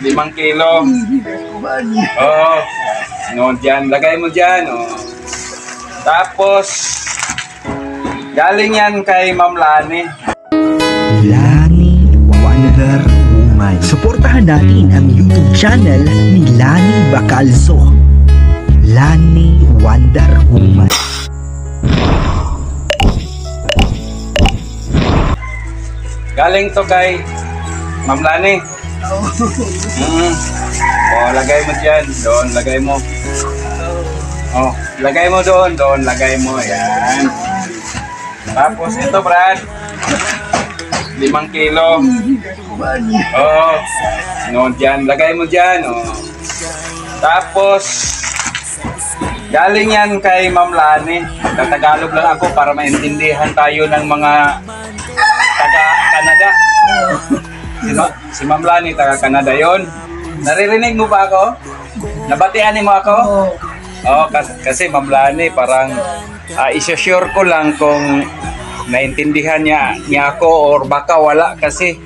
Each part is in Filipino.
5 kilo. Oo. No, dyan. Lagay mo dyan. Oh. Tapos, galing yan kay Ma'am Lani. Lani Wonder Woman. Suportahan natin ang YouTube channel ni Lani Bacalzo. Lani Wonder Woman. Galing to kay Ma'am Lani. Oh, lagay mo dyan. Doon, lagay mo. Oh, lagay mo doon. Doon, lagay mo. Yan. Tapos ito, Brad. 5 kilo. Oo. No, dyan. Lagay mo dyan. Oh. Tapos, galing yan kay Ma'am Lani. Tagalog lang ako para maintindihan tayo ng mga taga-Canada. Si Ma'am Lani, taga-Canada yon. Naririnig mo ba ako? Nabatian mo ako? Oo, kasi Ma'am Lani, parang isa-sure ko lang kung naintindihan niya ako or baka wala kasi.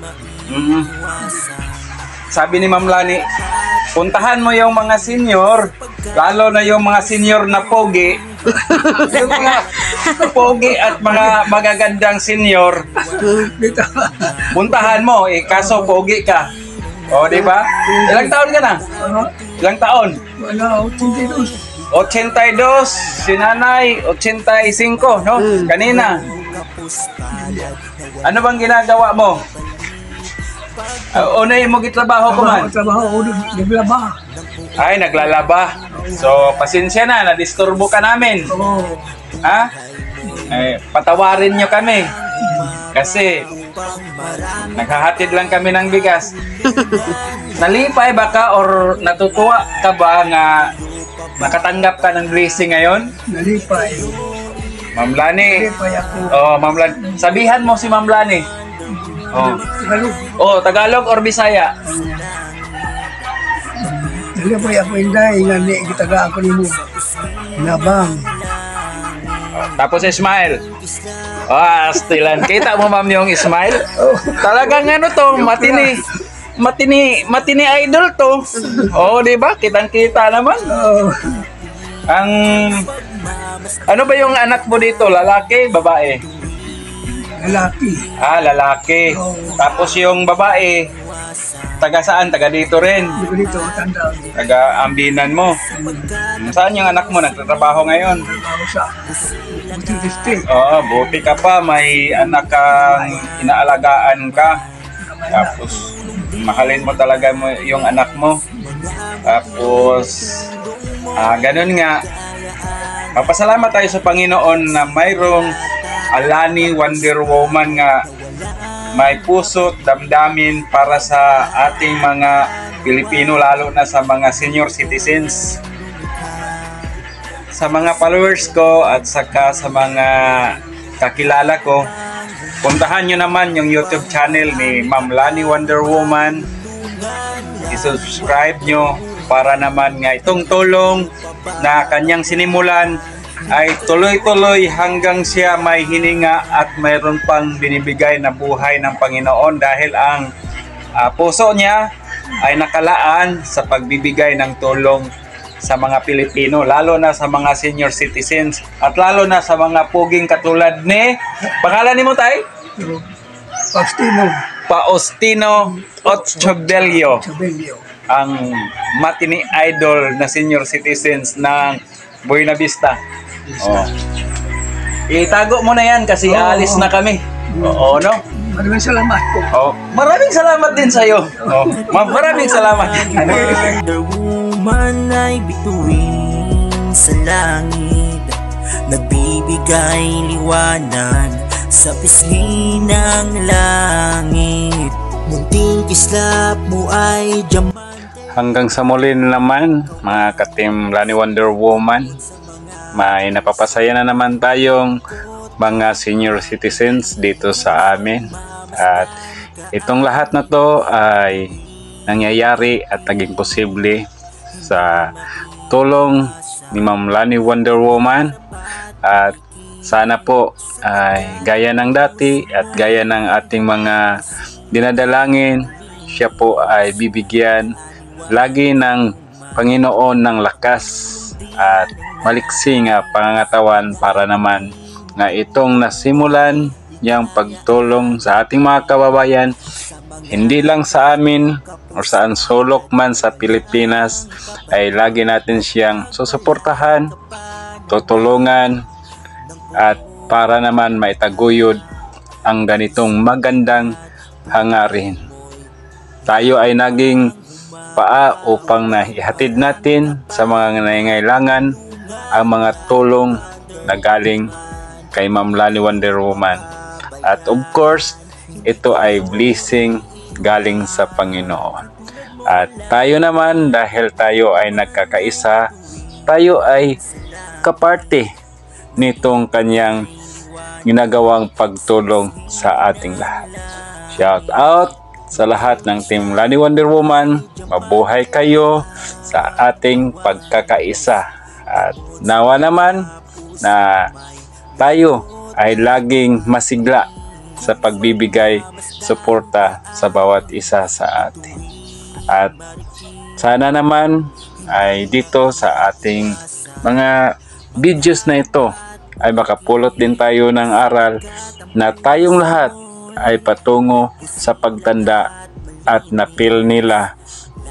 Sabi ni Ma'am Lani, puntahan mo yung mga senior, lalo na yung mga senior na pogi. Yung mga pogi at mga magagandang senior, puntahan mo, kaso pogi ka. O, di ba? Ilang taon ka na? Ilang taon? 82. Si nanay, 85, no? Kanina. Ano bang ginagawa mo? Unay mo gitrabaho ko man? Naglalaba. Ay, naglalaba. So, pasensya na, nadisturbo ka namin. Ha? Patawarin nyo kami. Kasi, naghahatid lang kami ng bigas. Nalipay ba ka or natutuwa ka ba nga nakatanggap ka ng blessing ngayon? Nalipay. Ma'am Lani. Nalipay ako. Oh, Ma'am Lani. Sabihan mo si Ma'am Lani. Oh. Tagalog. Oh, Tagalog or Bisaya? Nalipay ako inday. Ngani, gitaga ako ni mo. Nabang. Tapos smile. Stilan. Kita mo ma'am yung smile? Talagang ano to, matini idol to. Oh, di ba? Kitang-kita naman. Ang ano ba yung anak mo dito? Lalaki, babae? Lalaki. Lalaki. Tapos yung babae, taga saan? Taga dito rin. Dito, tanda. Taga ambinan mo. Saan yung anak mo? Nagtatrabaho ngayon? Trabaho sa district. Oo, buti ka pa. May anak kang inaalagaan ka. Tapos, mahalin mo talaga yung anak mo. Tapos, ganun nga. Papasalamat tayo sa Panginoon na mayroong Lani Wonder Woman nga may puso't damdamin para sa ating mga Pilipino, lalo na sa mga senior citizens. Sa mga followers ko at saka sa mga kakilala ko, puntahan nyo naman yung YouTube channel ni Ma'am Lani Wonder Woman. I-subscribe nyo para naman nga itong tulong na kanyang sinimulan ay tuloy-tuloy hanggang siya may hininga at mayroon pang binibigay na buhay ng Panginoon dahil ang puso niya ay nakalaan sa pagbibigay ng tulong sa mga Pilipino, lalo na sa mga senior citizens at lalo na sa mga puging katulad ni, pangalan ni mo tay? Faustino Otchobelio, ang matini idol na senior citizens ng Buena Vista. Itago mo na yan kasi aalis na kami. Oo, no? Maraming salamat po. Maraming salamat din sa'yo. Maraming salamat. Wonder Woman ay bituin sa langit, nagbibigay liwanag sa pisngi ng langit. Munting kislap mo ay diamante. Hanggang sa muli naman, mga ka-team Lani Wonder Woman, may napapasaya na naman tayong mga senior citizens dito sa amin. At itong lahat na to ay nangyayari at naging posible sa tulong ni Ma'am Lani Wonder Woman. At sana po ay gaya ng dati at gaya ng ating mga dinadalangin, siya po ay bibigyan lagi ng Panginoon ng lakas at maliksi nga pangangatawan para naman nga itong nasimulan niyang pagtulong sa ating mga kababayan, hindi lang sa amin o saan sulok man sa Pilipinas, ay lagi natin siyang susuportahan, tutulungan, at para naman maitaguyod ang ganitong magandang hangarin. Tayo ay naging paa upang naihatid natin sa mga nangangailangan ang mga tulong na galing kay Ma'am Lani Wonder Woman. At of course, ito ay blessing galing sa Panginoon. At tayo naman, dahil tayo ay nagkakaisa, tayo ay kaparte nitong kanyang ginagawang pagtulong sa ating lahat. Shout out sa lahat ng Team Lani Wonder Woman. Mabuhay kayo sa ating pagkakaisa. At nawa naman na tayo ay laging masigla sa pagbibigay suporta sa bawat isa sa atin. At sana naman ay dito sa ating mga videos na ito ay makapulot din tayo ng aral na tayong lahat ay patungo sa pagtanda at napil nila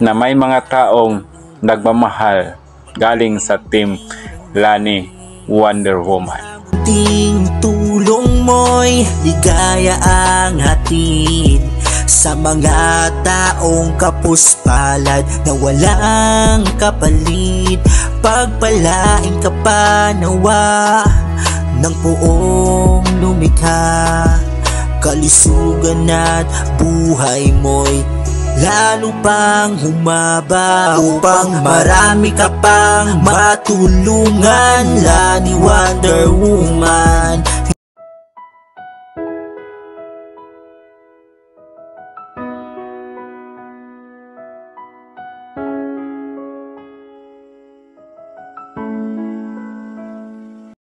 na may mga taong nagmamahal galing sa Team Lani Wonder Woman. Ting tulong mo'y ligaya ang hatid sa mga taong kapuspalad na walang kapalit. Pagpalain ka pa nawa ng buong lumikha, kalusugan at buhay mo'y lalo pang humaba upang marami ka pang matulungan. Lani Wonder Woman.